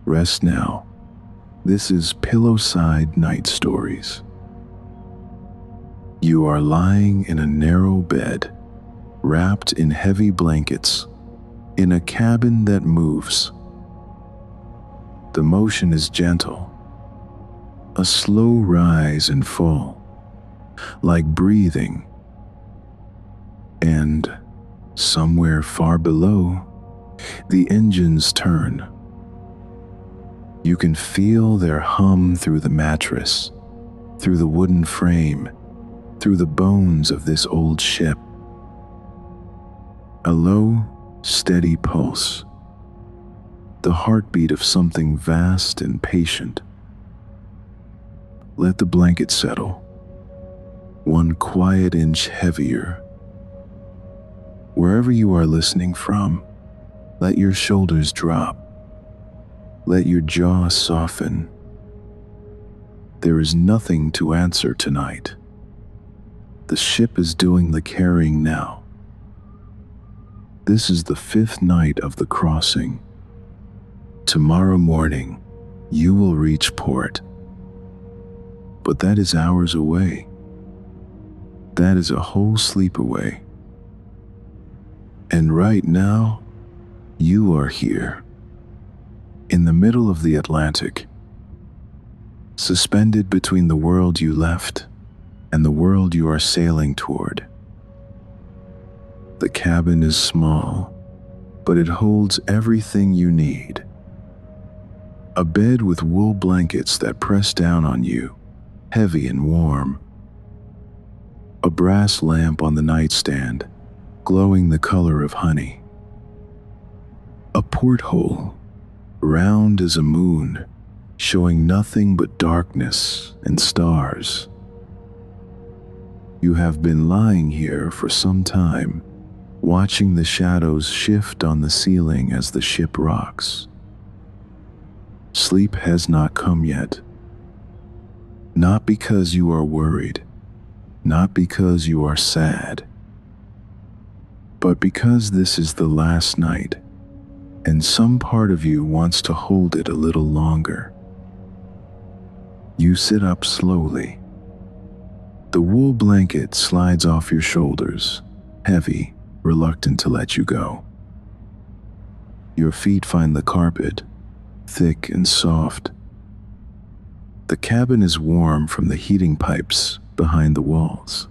Rest now. This is Pillowside Night Stories. You are lying in a narrow bed, wrapped in heavy blankets, in a cabin that moves. The motion is gentle, a slow rise and fall, like breathing. And somewhere far below, the engines turn. You can feel their hum through the mattress, through the wooden frame, through the bones of this old ship. A low, steady pulse, the heartbeat of something vast and patient. Let the blanket settle, one quiet inch heavier. Wherever you are listening from, let your shoulders drop. Let your jaw soften. There is nothing to answer tonight. The ship is doing the carrying now. This is the 5th night of the crossing. Tomorrow morning, you will reach port. But that is hours away. That is a whole sleep away. And right now, you are here, in the middle of the Atlantic, suspended between the world you left and the world you are sailing toward. The cabin is small, but it holds everything you need. A bed with wool blankets that press down on you, heavy and warm. A brass lamp on the nightstand, glowing the color of honey. A porthole, round as a moon, showing nothing but darkness and stars. You have been lying here for some time, watching the shadows shift on the ceiling as the ship rocks. Sleep has not come yet. Not because you are worried, not because you are sad, but because this is the last night, and some part of you wants to hold it a little longer. You sit up slowly. The wool blanket slides off your shoulders, heavy, reluctant to let you go. Your feet find the carpet, thick and soft. The cabin is warm from the heating pipes behind the walls.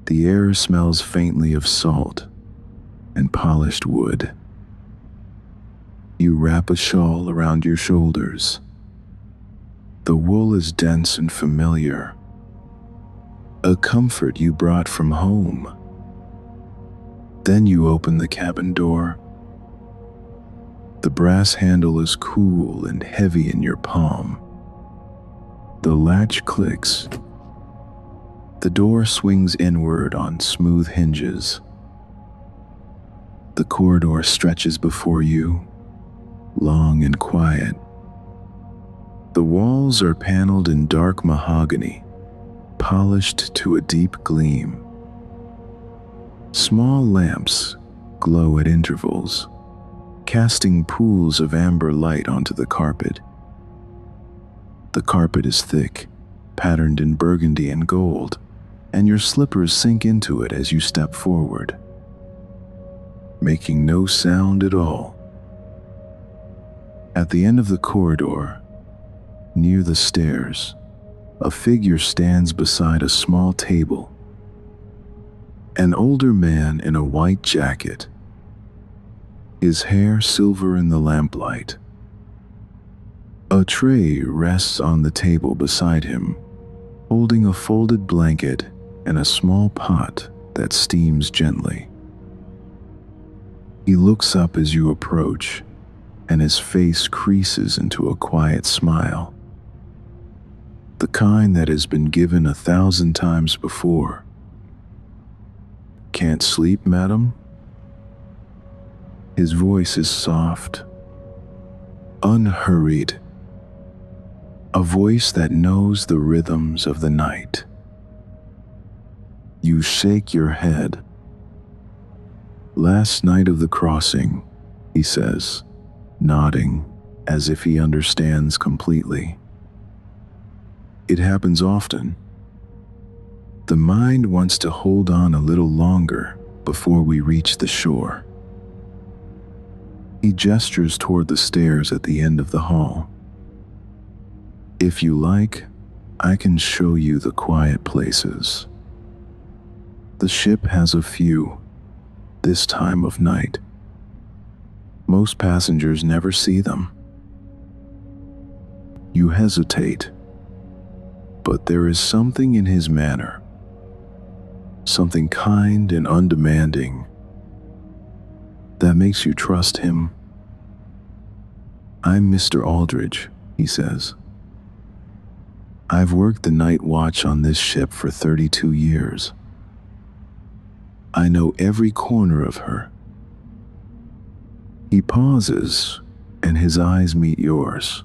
The air smells faintly of salt and polished wood. You wrap a shawl around your shoulders. The wool is dense and familiar, a comfort you brought from home. Then you open the cabin door. The brass handle is cool and heavy in your palm. The latch clicks. The door swings inward on smooth hinges. The corridor stretches before you, long and quiet. The walls are paneled in dark mahogany, polished to a deep gleam. Small lamps glow at intervals, casting pools of amber light onto the carpet. The carpet is thick, patterned in burgundy and gold, and your slippers sink into it as you step forward, making no sound at all. At the end of the corridor, near the stairs, a figure stands beside a small table. An older man in a white jacket, his hair silver in the lamplight. A tray rests on the table beside him, holding a folded blanket and a small pot that steams gently. He looks up as you approach, and his face creases into a quiet smile. The kind that has been given 1,000 times before. "Can't sleep, madam?" His voice is soft, unhurried, a voice that knows the rhythms of the night. You shake your head. "Last night of the crossing," he says, nodding as if he understands completely. It happens often. The mind wants to hold on a little longer before we reach the shore. He gestures toward the stairs at the end of the hall. If you like, I can show you the quiet places. The ship has a few, this time of night. Most passengers never see them. You hesitate, but there is something in his manner, something kind and undemanding, that makes you trust him. I'm Mr. Aldridge, he says. I've worked the night watch on this ship for 32 years. I know every corner of her. He pauses, and his eyes meet yours.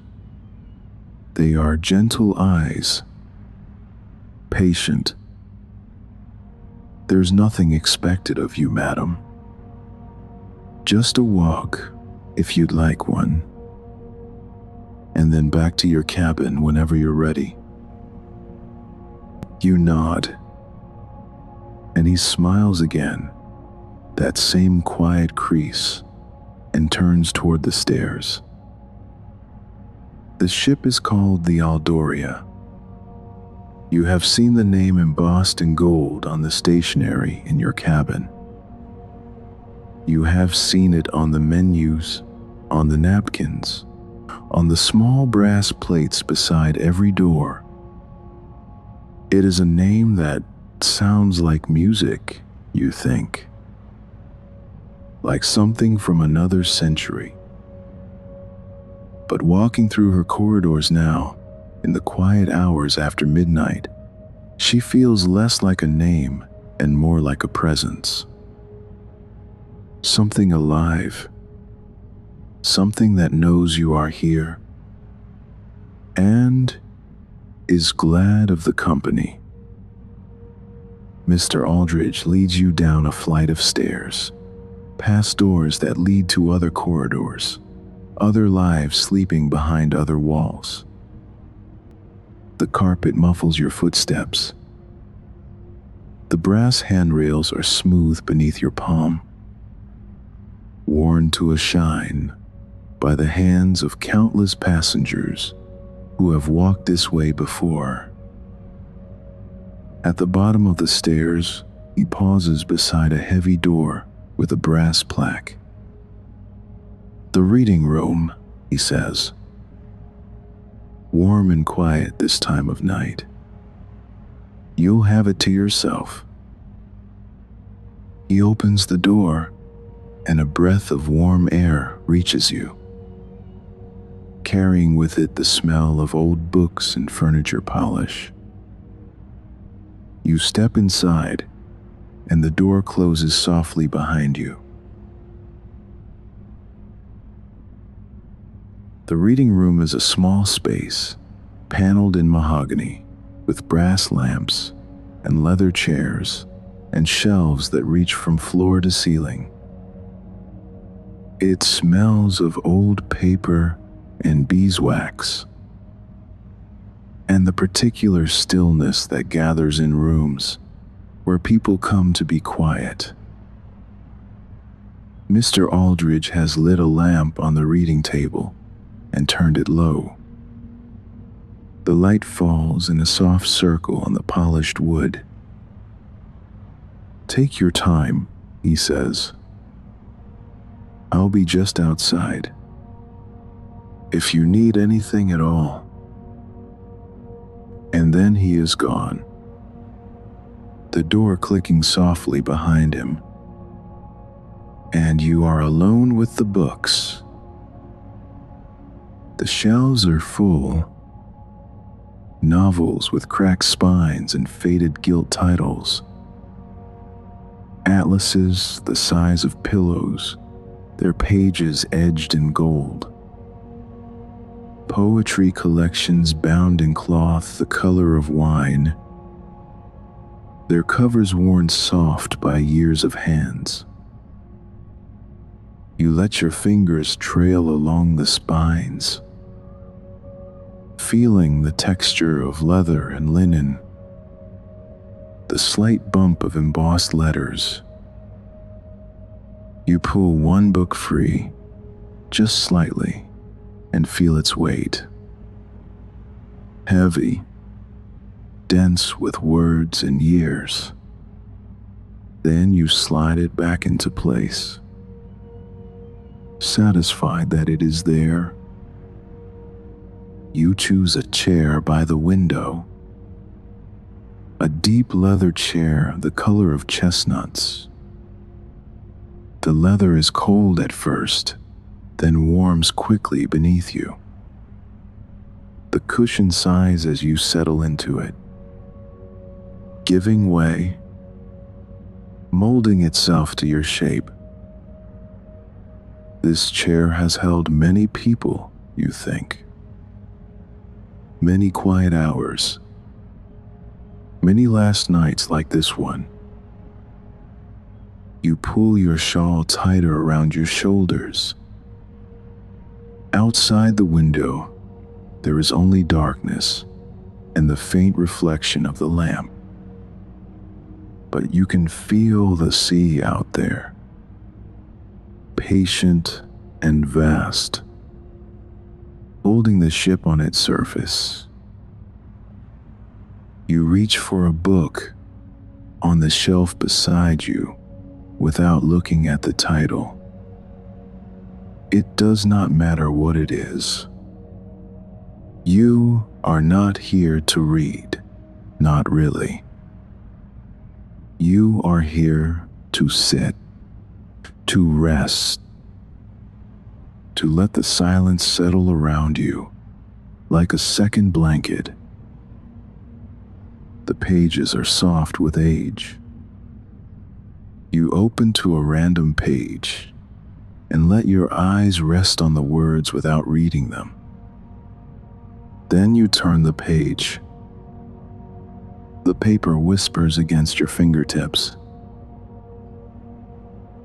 They are gentle eyes, patient. There's nothing expected of you, madam. Just a walk, if you'd like one, and then back to your cabin whenever you're ready. You nod, and he smiles again, that same quiet crease, and turns toward the stairs. The ship is called the Aldoria. You have seen the name embossed in gold on the stationery in your cabin. You have seen it on the menus, on the napkins, on the small brass plates beside every door. It is a name that sounds like music, you think. Like something from another century. But walking through her corridors now, in the quiet hours after midnight, she feels less like a name and more like a presence. Something alive. Something that knows you are here and is glad of the company. Mr. Aldridge leads you down a flight of stairs, past doors that lead to other corridors, other lives sleeping behind other walls. The carpet muffles your footsteps. The brass handrails are smooth beneath your palm, worn to a shine by the hands of countless passengers who have walked this way before. At the bottom of the stairs, he pauses beside a heavy door with a brass plaque. The reading room, he says. Warm and quiet this time of night. You'll have it to yourself. He opens the door, and a breath of warm air reaches you, carrying with it the smell of old books and furniture polish. You step inside, and the door closes softly behind you. The reading room is a small space, paneled in mahogany, with brass lamps and leather chairs and shelves that reach from floor to ceiling. It smells of old paper and beeswax, and the particular stillness that gathers in rooms where people come to be quiet. Mr. Aldridge has lit a lamp on the reading table and turned it low. The light falls in a soft circle on the polished wood. Take your time, he says. I'll be just outside. If you need anything at all. And then he is gone, the door clicking softly behind him. And you are alone with the books. The shelves are full. Novels with cracked spines and faded gilt titles. Atlases the size of pillows, their pages edged in gold. Poetry collections bound in cloth the color of wine, their covers worn soft by years of hands. You let your fingers trail along the spines, feeling the texture of leather and linen, the slight bump of embossed letters. You pull one book free, just slightly, and feel its weight. Heavy, dense with words and years. Then you slide it back into place, satisfied that it is there. You choose a chair by the window, a deep leather chair the color of chestnuts. The leather is cold at first, then warms quickly beneath you. The cushion sighs as you settle into it, giving way, molding itself to your shape. This chair has held many people, you think. Many quiet hours, many last nights like this one. You pull your shawl tighter around your shoulders. Outside the window, there is only darkness and the faint reflection of the lamp. But you can feel the sea out there, patient and vast, holding the ship on its surface. You reach for a book on the shelf beside you without looking at the title. It does not matter what it is. You are not here to read, not really. You are here to sit, to rest, to let the silence settle around you like a second blanket. The pages are soft with age. You open to a random page and let your eyes rest on the words without reading them. Then you turn the page. The paper whispers against your fingertips.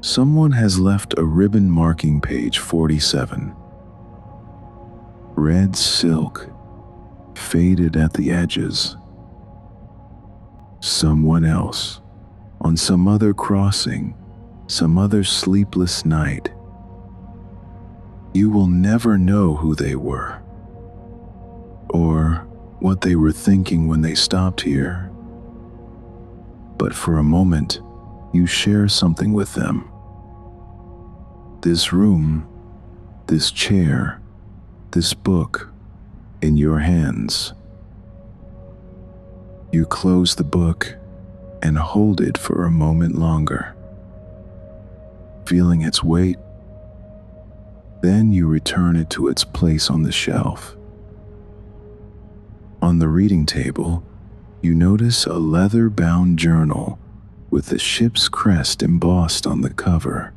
Someone has left a ribbon marking page 47. Red silk, faded at the edges. Someone else, on some other crossing, some other sleepless night. You will never know who they were, or what they were thinking when they stopped here. But for a moment, you share something with them. This room, this chair, this book in your hands. You close the book and hold it for a moment longer, feeling its weight. Then you return it to its place on the shelf. On the reading table, you notice a leather-bound journal with the ship's crest embossed on the cover.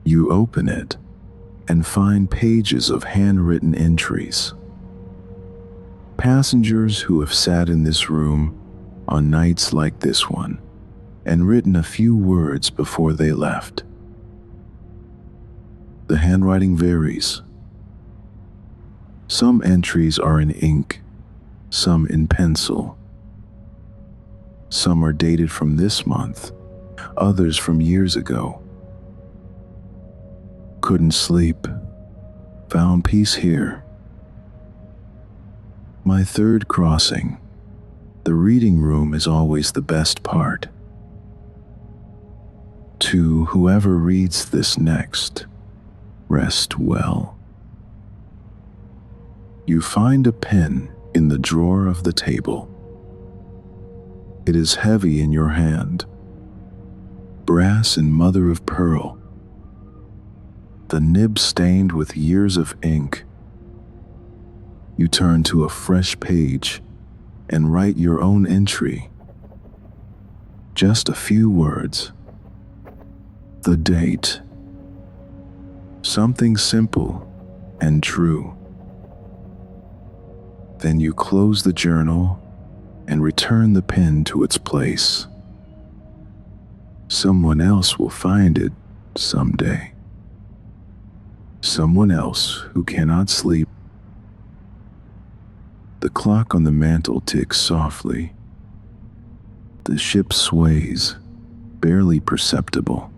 You open it and find pages of handwritten entries. Passengers who have sat in this room on nights like this one and written a few words before they left. The handwriting varies. Some entries are in ink, some in pencil. Some are dated from this month, others from years ago. Couldn't sleep, found peace here. My third crossing, the reading room is always the best part. To whoever reads this next, rest well. You find a pen in the drawer of the table. It is heavy in your hand, brass and mother of pearl. The nib stained with years of ink. You turn to a fresh page and write your own entry. Just a few words. The date. Something simple and true. Then you close the journal and return the pen to its place. Someone else will find it someday. Someone else who cannot sleep. The clock on the mantel ticks softly. The ship sways, barely perceptible.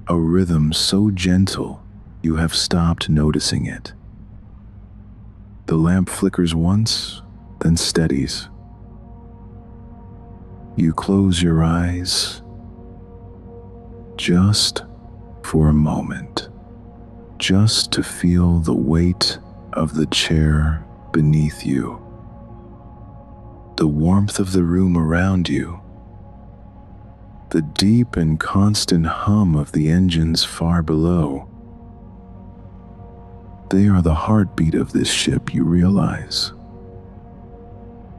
A rhythm so gentle you have stopped noticing it. The lamp flickers once, then steadies. You close your eyes, just for a moment, just to feel the weight of the chair beneath you, the warmth of the room around you, the deep and constant hum of the engines far below. They are the heartbeat of this ship, you realize.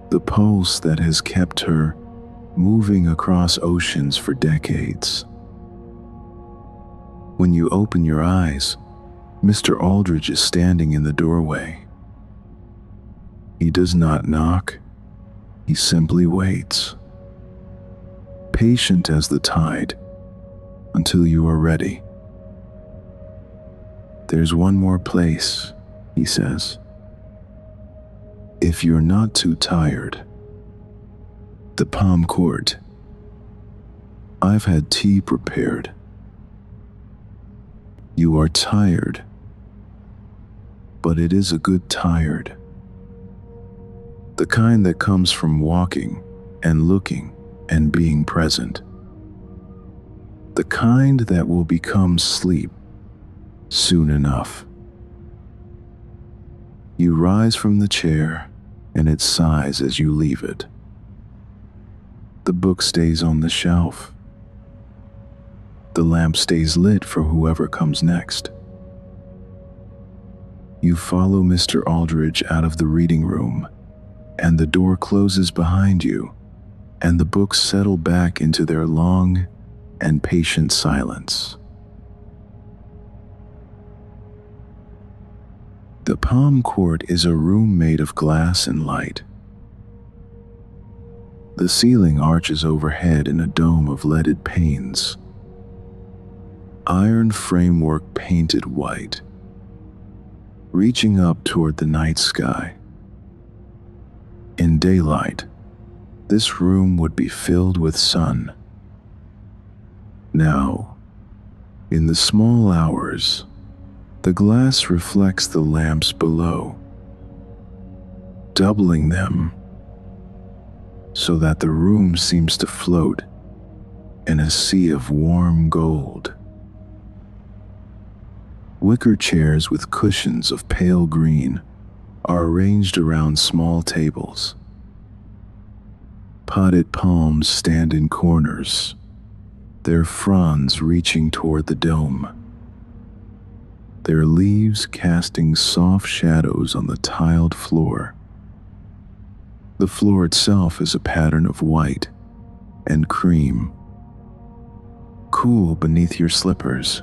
The pulse that has kept her moving across oceans for decades. When you open your eyes, Mr. Aldridge is standing in the doorway. He does not knock, he simply waits, patient as the tide, until you are ready. "There's one more place," he says. "If you're not too tired." The palm court. "I've had tea prepared." You are tired, but it is a good tired. The kind that comes from walking and looking and being present. The kind that will become sleep soon enough. You rise from the chair, and it sighs as you leave it. The book stays on the shelf. The lamp stays lit for whoever comes next. You follow Mr. Aldridge out of the reading room, and the door closes behind you, and the books settle back into their long and patient silence. The palm court is a room made of glass and light. The ceiling arches overhead in a dome of leaded panes. Iron framework painted white, reaching up toward the night sky. In daylight, this room would be filled with sun. Now, in the small hours, the glass reflects the lamps below, doubling them, so that the room seems to float in a sea of warm gold. Wicker chairs with cushions of pale green are arranged around small tables. Potted palms stand in corners, their fronds reaching toward the dome, their leaves casting soft shadows on the tiled floor. The floor itself is a pattern of white and cream, cool beneath your slippers,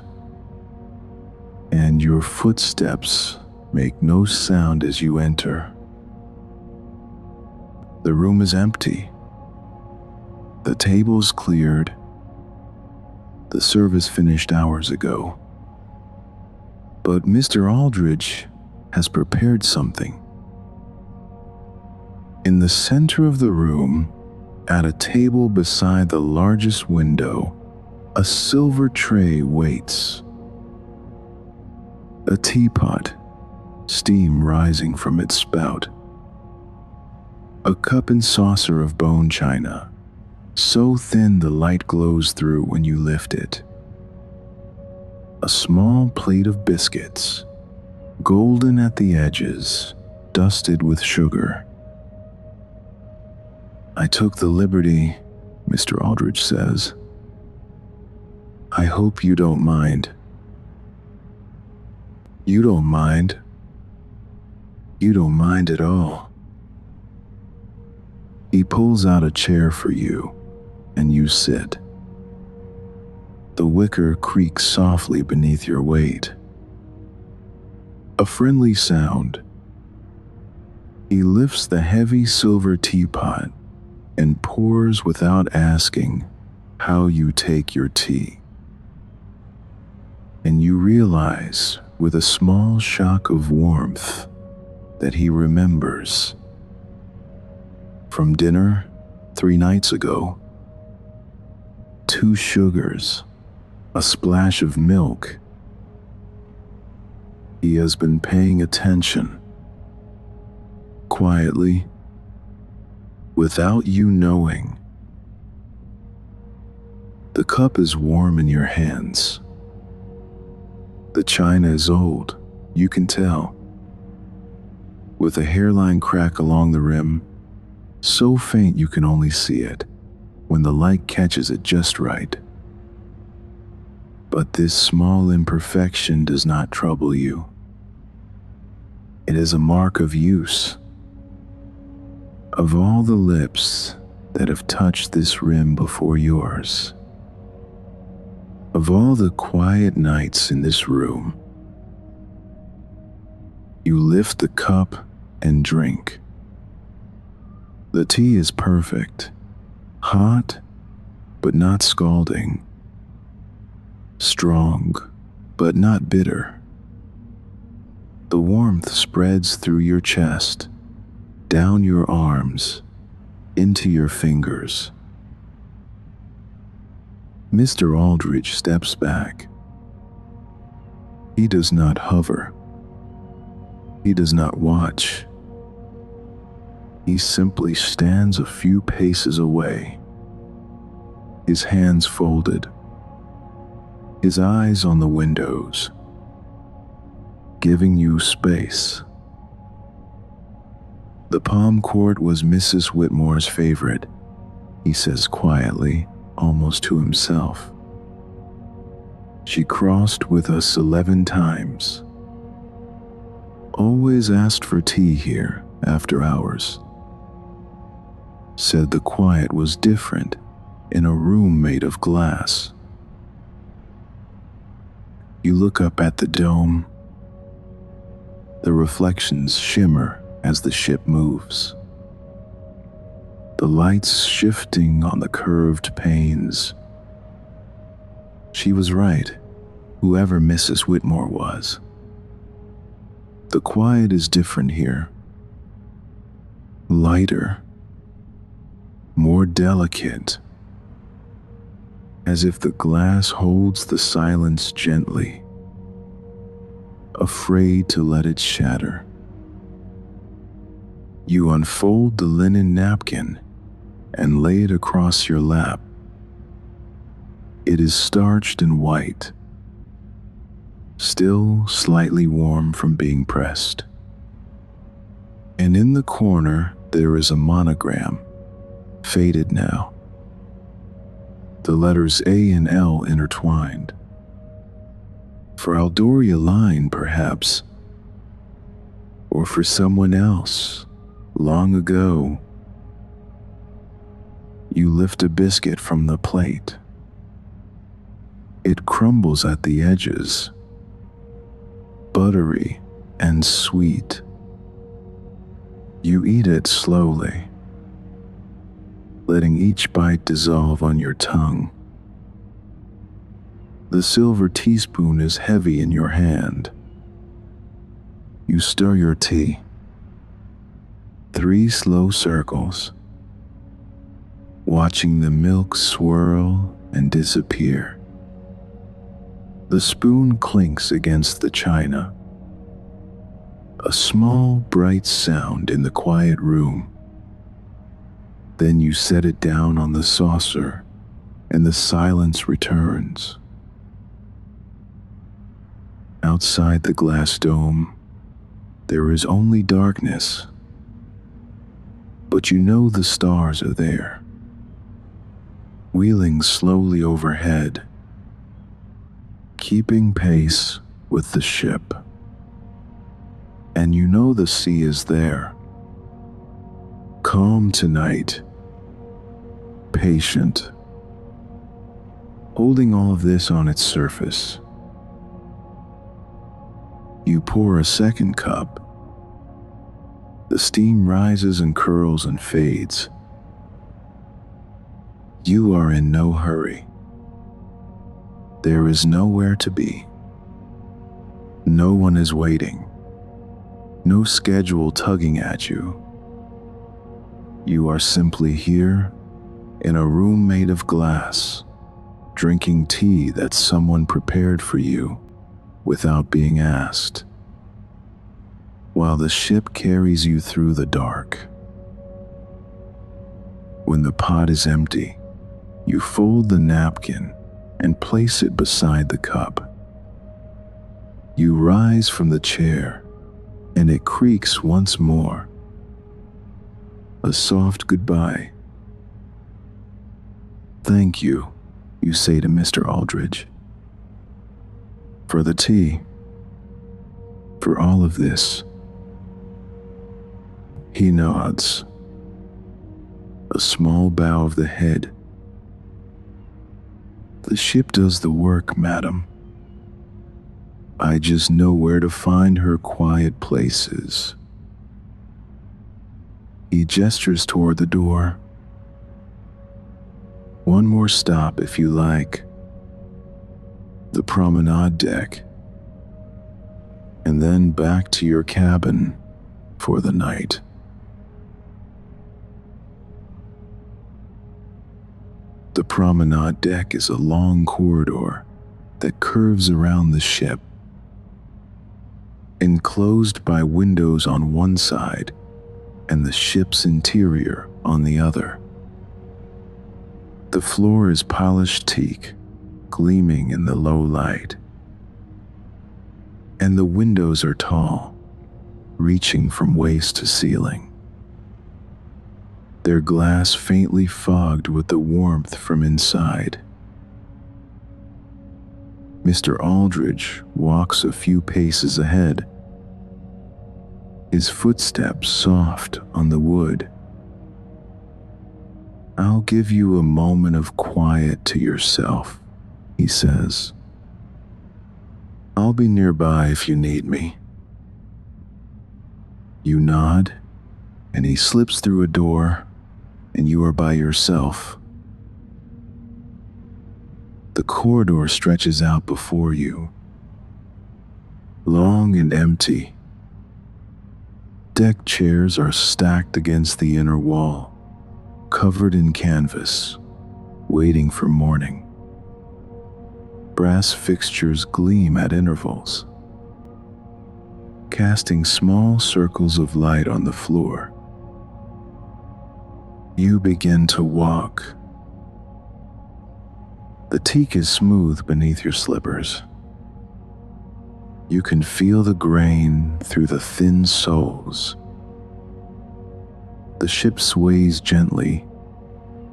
and your footsteps make no sound as you enter. The room is empty. The tables cleared. The service finished hours ago. But Mr. Aldridge has prepared something. In the center of the room, at a table beside the largest window, a silver tray waits. A teapot, steam rising from its spout. A cup and saucer of bone china, so thin the light glows through when you lift it. A small plate of biscuits, golden at the edges, dusted with sugar. "I took the liberty," Mr. Aldridge says. "I hope you don't mind." "You don't mind? You don't mind at all." He pulls out a chair for you, and you sit. The wicker creaks softly beneath your weight. A friendly sound. He lifts the heavy silver teapot and pours without asking how you take your tea. and you realize with a small shock of warmth that he remembers. From dinner 3 nights ago, 2 sugars, a splash of milk. He has been paying attention. Quietly, without you knowing. The cup is warm in your hands. The china is old, you can tell, with a hairline crack along the rim, so faint you can only see it when the light catches it just right. But this small imperfection does not trouble you. It is a mark of use. Of all the lips that have touched this rim before yours, of all the quiet nights in this room, you lift the cup and drink. The tea is perfect, hot, but not scalding, strong, but not bitter. The warmth spreads through your chest, down your arms, into your fingers. Mr. Aldridge steps back. He does not hover. He does not watch. He simply stands a few paces away, his hands folded, his eyes on the windows, giving you space. The palm court was Mrs. Whitmore's favorite, he says quietly, almost to himself. She crossed with us 11 times. Always asked for tea here after hours. Said the quiet was different in a room made of glass. You look up at the dome. The reflections shimmer as the ship moves. The lights shifting on the curved panes. She was right, whoever Mrs. Whitmore was. The quiet is different here. Lighter, more delicate, as if the glass holds the silence gently, afraid to let it shatter. You unfold the linen napkin and lay it across your lap. It is starched and white, still slightly warm from being pressed. And in the corner there is a monogram, faded now. The letters A and L intertwined. For Aldoria Line, perhaps, or for someone else, long ago. You lift a biscuit from the plate. It crumbles at the edges, buttery and sweet. You eat it slowly, letting each bite dissolve on your tongue. The silver teaspoon is heavy in your hand. You stir your tea. 3 slow circles, watching the milk swirl and disappear. The spoon clinks against the china. A small, bright sound in the quiet room. Then you set it down on the saucer, and the silence returns. Outside the glass dome, there is only darkness. But you know the stars are there, wheeling slowly overhead, keeping pace with the ship. And you know the sea is there, calm tonight, patient, holding all of this on its surface. You pour a second cup. The steam rises and curls and fades. You are in no hurry. There is nowhere to be. No one is waiting. No schedule tugging at you. You are simply here in a room made of glass, drinking tea that someone prepared for you without being asked, while the ship carries you through the dark. When the pot is empty, you fold the napkin and place it beside the cup. You rise from the chair, and it creaks once more. A soft goodbye. "Thank you," you say to Mr. Aldridge. "For the tea. For all of this." He nods. A small bow of the head. "The ship does the work, madam. I just know where to find her quiet places." He gestures toward the door. "One more stop if you like. The promenade deck. And then back to your cabin for the night." The promenade deck is a long corridor that curves around the ship, enclosed by windows on one side and the ship's interior on the other. The floor is polished teak, gleaming in the low light, and the windows are tall, reaching from waist to ceiling, their glass faintly fogged with the warmth from inside. Mr. Aldridge walks a few paces ahead, his footsteps soft on the wood. "I'll give you a moment of quiet to yourself," he says. "I'll be nearby if you need me." You nod, and he slips through a door, and you are by yourself. The corridor stretches out before you, long and empty. Deck chairs are stacked against the inner wall, covered in canvas, waiting for morning. Brass fixtures gleam at intervals, casting small circles of light on the floor. You begin to walk. The teak is smooth beneath your slippers. You can feel the grain through the thin soles. The ship sways gently,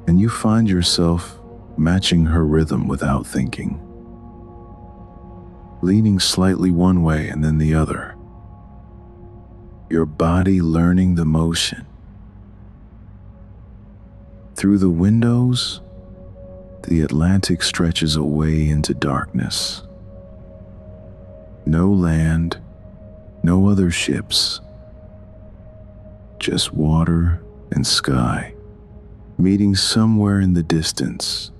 and you find yourself matching her rhythm without thinking, leaning slightly one way and then the other, your body learning the motion. Through the windows, the Atlantic stretches away into darkness. No land, no other ships, just water and sky, meeting somewhere in the distance,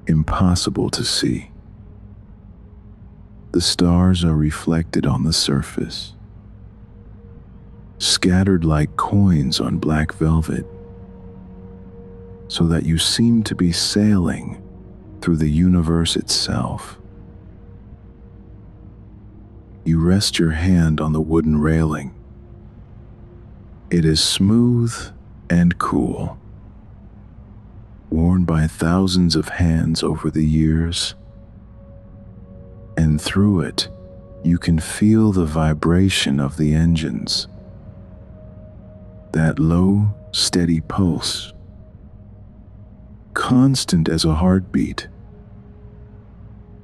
impossible to see. The stars are reflected on the surface, scattered like coins on black velvet, so that you seem to be sailing through the universe itself. You rest your hand on the wooden railing. It is smooth and cool, worn by thousands of hands over the years, and through it, you can feel the vibration of the engines, that low, steady pulse, constant as a heartbeat,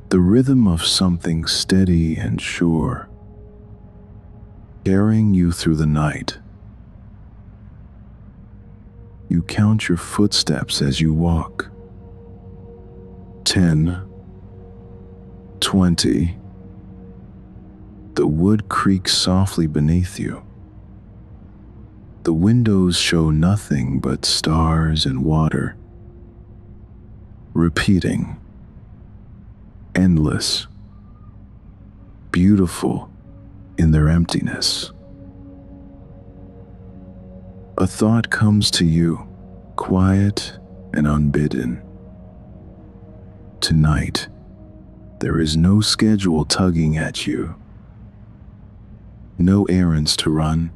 the rhythm of something steady and sure, carrying you through the night. You count your footsteps as you walk. 10, 20. The wood creaks softly beneath you. The windows show nothing but stars and water, repeating, endless, beautiful in their emptiness. A thought comes to you, quiet and unbidden. Tonight, there is no schedule tugging at you, no errands to run,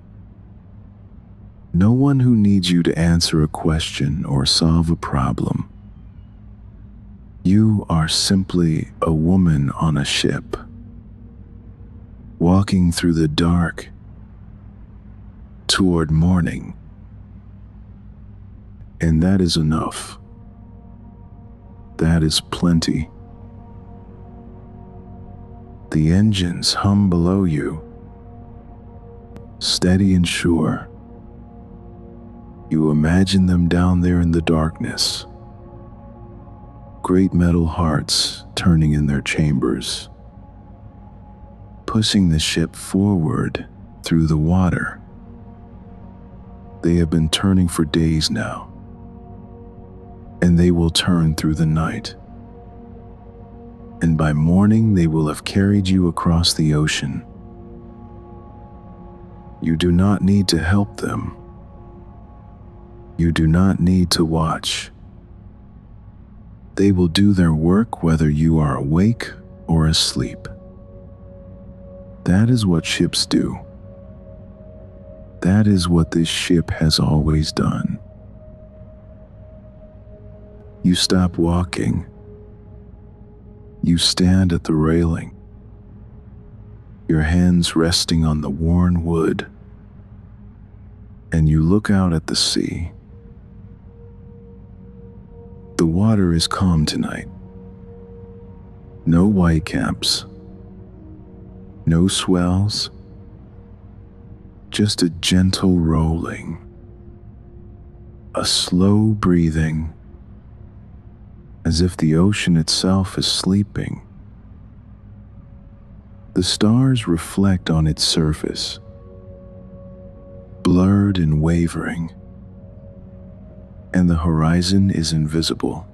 no one who needs you to answer a question or solve a problem. You are simply a woman on a ship, walking through the dark toward morning. And that is enough. That is plenty. The engines hum below you, steady and sure. You imagine them down there in the darkness, great metal hearts turning in their chambers, pushing the ship forward through the water. They have been turning for days now, and they will turn through the night. And by morning they will have carried you across the ocean. You do not need to help them. You do not need to watch. They will do their work whether you are awake or asleep. That is what ships do. That is what this ship has always done. You stop walking. You stand at the railing, your hands resting on the worn wood, and you look out at the sea. The water is calm tonight. No whitecaps, no swells, just a gentle rolling, a slow breathing, as if the ocean itself is sleeping. The stars reflect on its surface, blurred and wavering, and the horizon is invisible,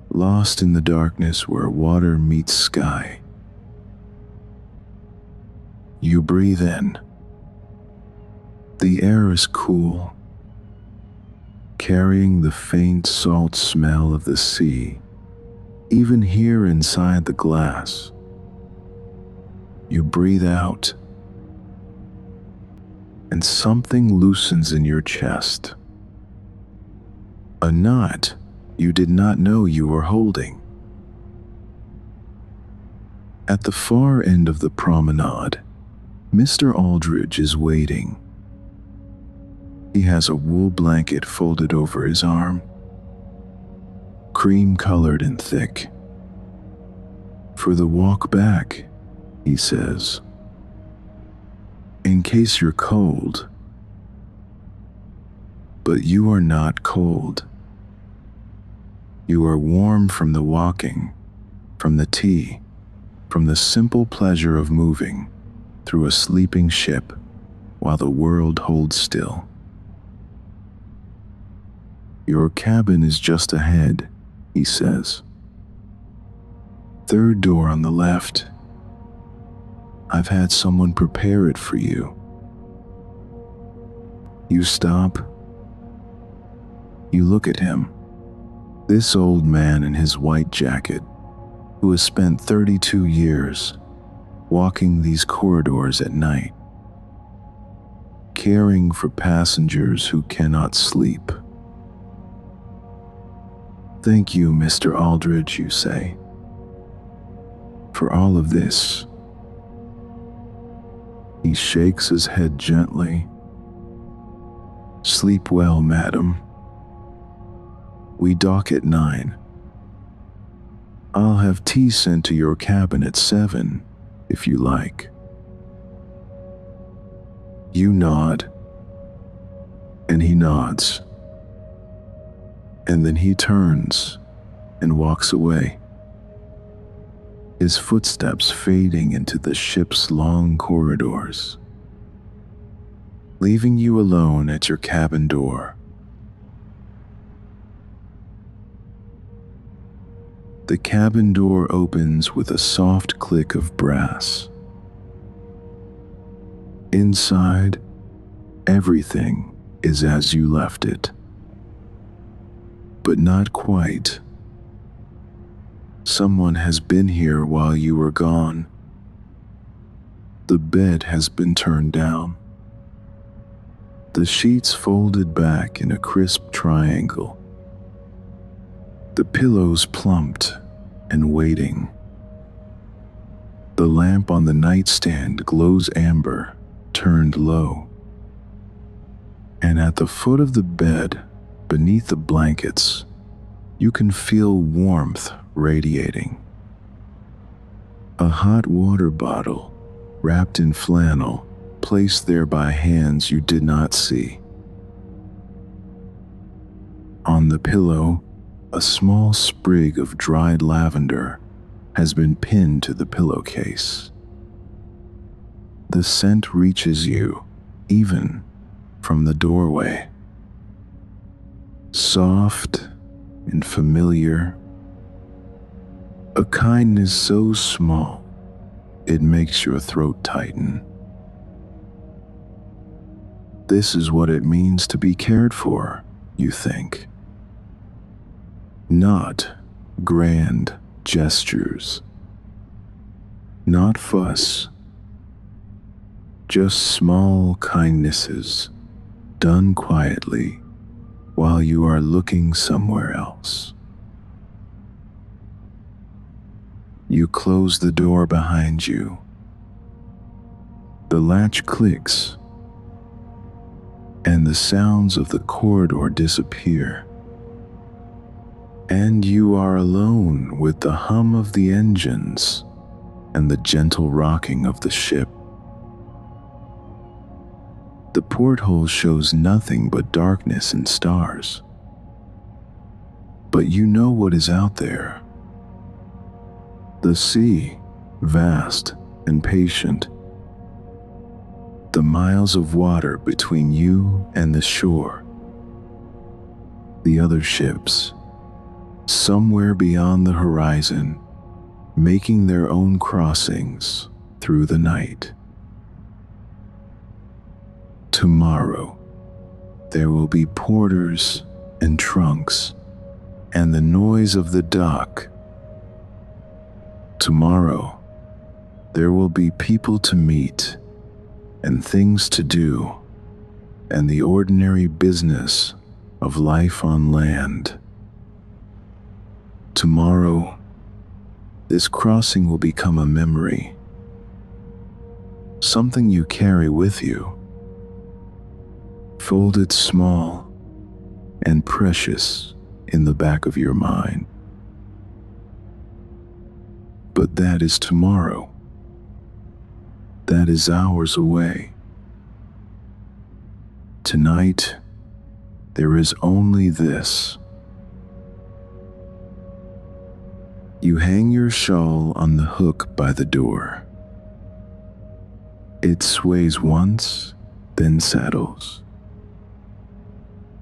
lost in the darkness where water meets sky. You breathe in. The air is cool, carrying the faint salt smell of the sea, even here inside the glass. You breathe out, and something loosens in your chest. A knot you did not know you were holding. At the far end of the promenade, Mr. Aldridge is waiting. He has a wool blanket folded over his arm, cream-colored and thick. For the walk back, he says. In case you're cold. But you are not cold. You are warm from the walking, from the tea, from the simple pleasure of moving through a sleeping ship while the world holds still. Your cabin is just ahead, he says. Third door on the left. I've had someone prepare it for you. You stop. You look at him. This old man in his white jacket, who has spent 32 years walking these corridors at night, caring for passengers who cannot sleep. Thank you, Mr. Aldridge, you say, for all of this. He shakes his head gently. Sleep well, madam. We dock at 9. I'll have tea sent to your cabin at 7, if you like. You nod, and he nods. And then he turns and walks away, his footsteps fading into the ship's long corridors, leaving you alone at your cabin door. The cabin door opens with a soft click of brass. Inside, everything is as you left it. But not quite. Someone has been here while you were gone. The bed has been turned down. The sheets folded back in a crisp triangle. The pillows plumped and waiting. The lamp on the nightstand glows amber, turned low. And at the foot of the bed, beneath the blankets, you can feel warmth radiating. A hot water bottle, wrapped in flannel, placed there by hands you did not see. On the pillow, a small sprig of dried lavender has been pinned to the pillowcase. The scent reaches you, even from the doorway. Soft and familiar. A kindness so small, it makes your throat tighten. This is what it means to be cared for, you think. Not grand gestures. Not fuss. Just small kindnesses done quietly while you are looking somewhere else. You close the door behind you. The latch clicks, and the sounds of the corridor disappear. And you are alone with the hum of the engines and the gentle rocking of the ship. The porthole shows nothing but darkness and stars. But you know what is out there. The sea, vast and patient. The miles of water between you and the shore. The other ships, somewhere beyond the horizon, making their own crossings through the night. Tomorrow, there will be porters and trunks and the noise of the dock. Tomorrow, there will be people to meet and things to do and the ordinary business of life on land. Tomorrow, this crossing will become a memory, something you carry with you, folded small and precious in the back of your mind. But that is tomorrow. That is hours away. Tonight, there is only this. You hang your shawl on the hook by the door. It sways once, then settles.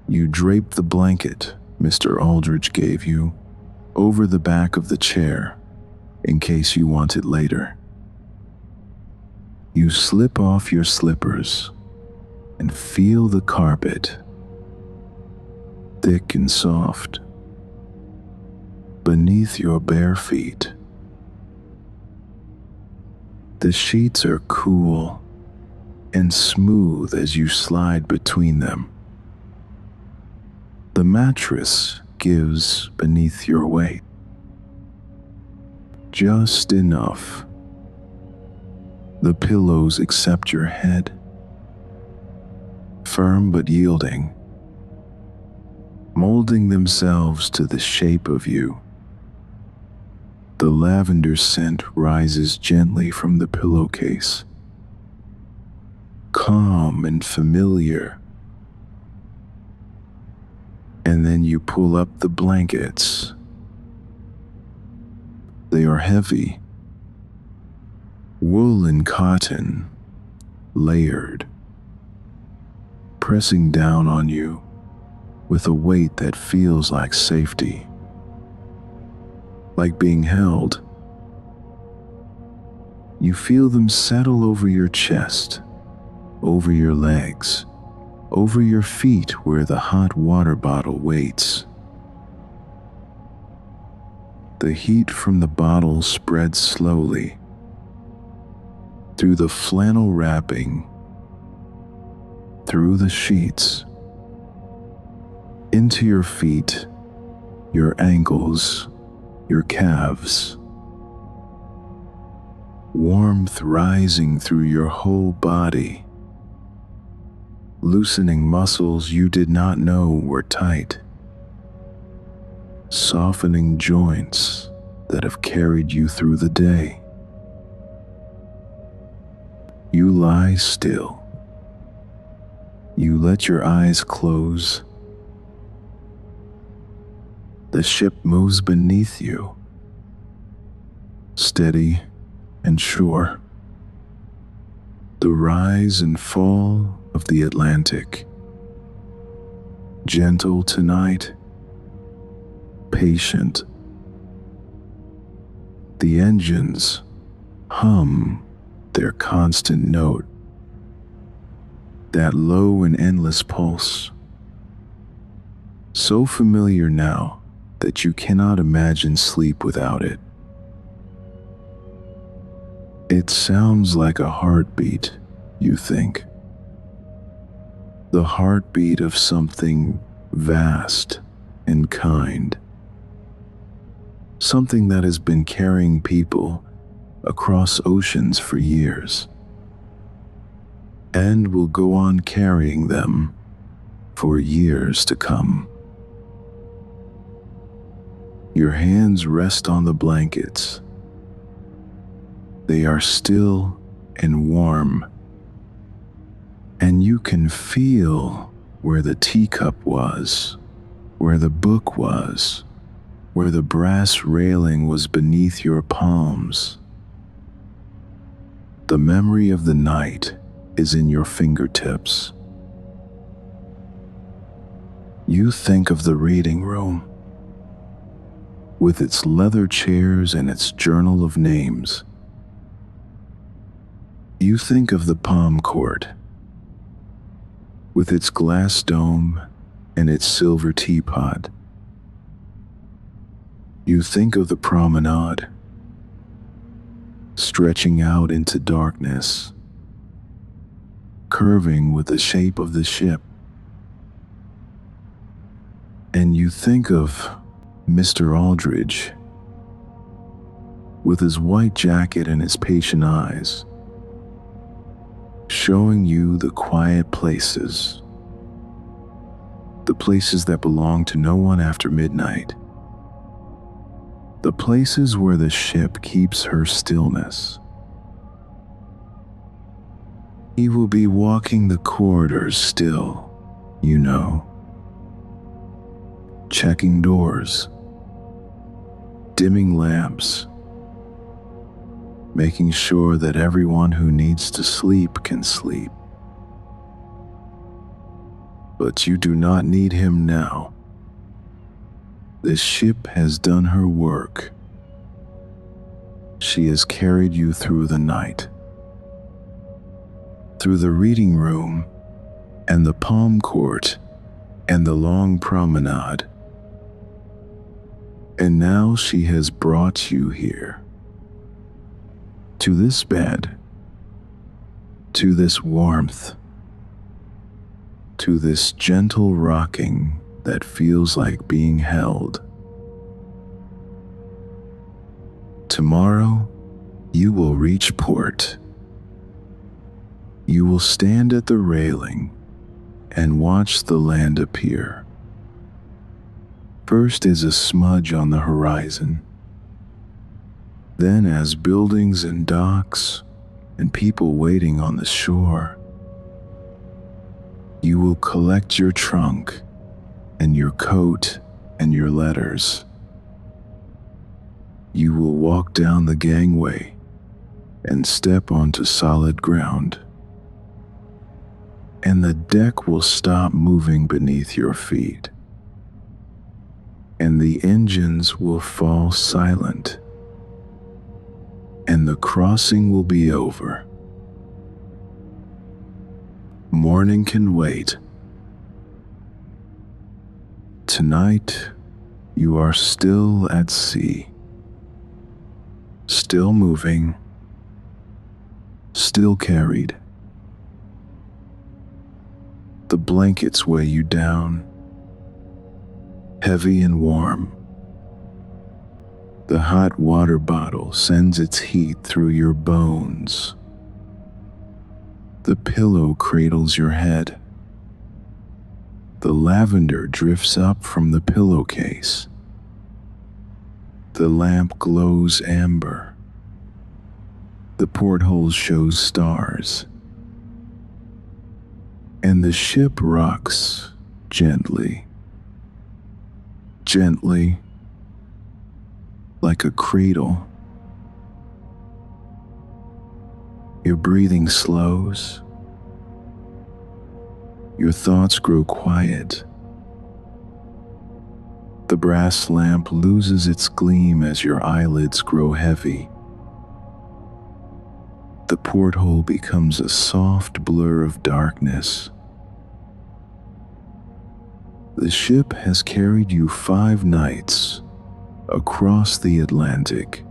You drape the blanket Mr. Aldridge gave you over the back of the chair in case you want it later. You slip off your slippers and feel the carpet, thick and soft, beneath your bare feet. The sheets are cool and smooth as you slide between them. The mattress gives beneath your weight. Just enough. The pillows accept your head, firm but yielding, molding themselves to the shape of you. The lavender scent rises gently from the pillowcase, calm and familiar. And then you pull up the blankets. They are heavy, wool and cotton, layered, pressing down on you with a weight that feels like safety, like being held. You feel them settle over your chest, over your legs, over your feet where the hot water bottle waits. The heat from the bottle spreads slowly through the flannel wrapping, through the sheets, into your feet, your ankles, your calves. Warmth rising through your whole body, loosening muscles you did not know were tight, softening joints that have carried you through the day. You lie still. You let your eyes close. The ship moves beneath you, steady and sure. The rise and fall of the Atlantic. Gentle tonight, patient. The engines hum their constant note, that low and endless pulse, so familiar now that you cannot imagine sleep without it. It sounds like a heartbeat, you think. The heartbeat of something vast and kind. Something that has been carrying people across oceans for years, and will go on carrying them for years to come. Your hands rest on the blankets. They are still and warm, and you can feel where the teacup was, where the book was, where the brass railing was beneath your palms. The memory of the night is in your fingertips. You think of the reading room, with its leather chairs and its journal of names. You think of the palm court, with its glass dome and its silver teapot. You think of the promenade, stretching out into darkness, curving with the shape of the ship. And you think of Mr. Aldridge, with his white jacket and his patient eyes, showing you the quiet places, the places that belong to no one after midnight, the places where the ship keeps her stillness. He will be walking the corridors still, you know, checking doors, dimming lamps, making sure that everyone who needs to sleep can sleep. But you do not need him now. The ship has done her work. She has carried you through the night, through the reading room, and the palm court, and the long promenade. And now she has brought you here, to this bed, to this warmth, to this gentle rocking that feels like being held. Tomorrow, you will reach port. You will stand at the railing and watch the land appear. First is a smudge on the horizon. Then as buildings and docks and people waiting on the shore. You will collect your trunk and your coat and your letters. You will walk down the gangway and step onto solid ground. And the deck will stop moving beneath your feet. And the engines will fall silent. And the crossing will be over. Morning can wait. Tonight, you are still at sea, still moving, still carried. The blankets weigh you down, heavy and warm. The hot water bottle sends its heat through your bones. The pillow cradles your head. The lavender drifts up from the pillowcase. The lamp glows amber. The porthole shows stars. And the ship rocks gently, gently, like a cradle. Your breathing slows. Your thoughts grow quiet. The brass lamp loses its gleam as your eyelids grow heavy. The porthole becomes a soft blur of darkness. The ship has carried you 5 nights across the Atlantic.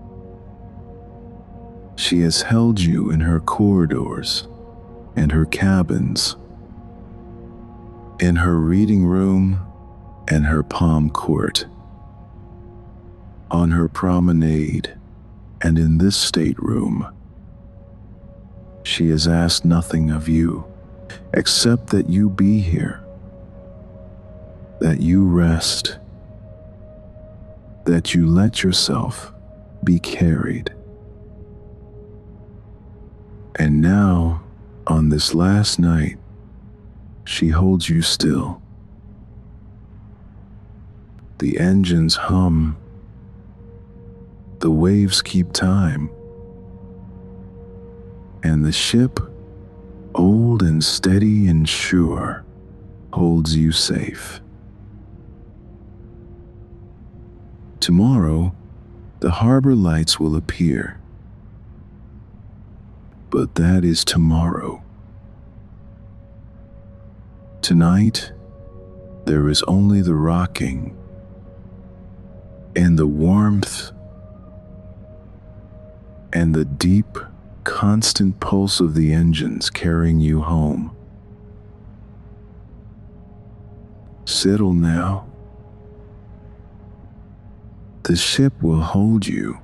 She has held you in her corridors and her cabins, in her reading room and her palm court, on her promenade and in this stateroom. She has asked nothing of you except that you be here, that you rest, that you let yourself be carried. And now, on this last night, she holds you still. The engines hum. The waves keep time. And the ship, old and steady and sure, holds you safe. Tomorrow, the harbor lights will appear. But that is tomorrow. Tonight, there is only the rocking and the warmth and the deep, constant pulse of the engines carrying you home. Settle now. The ship will hold you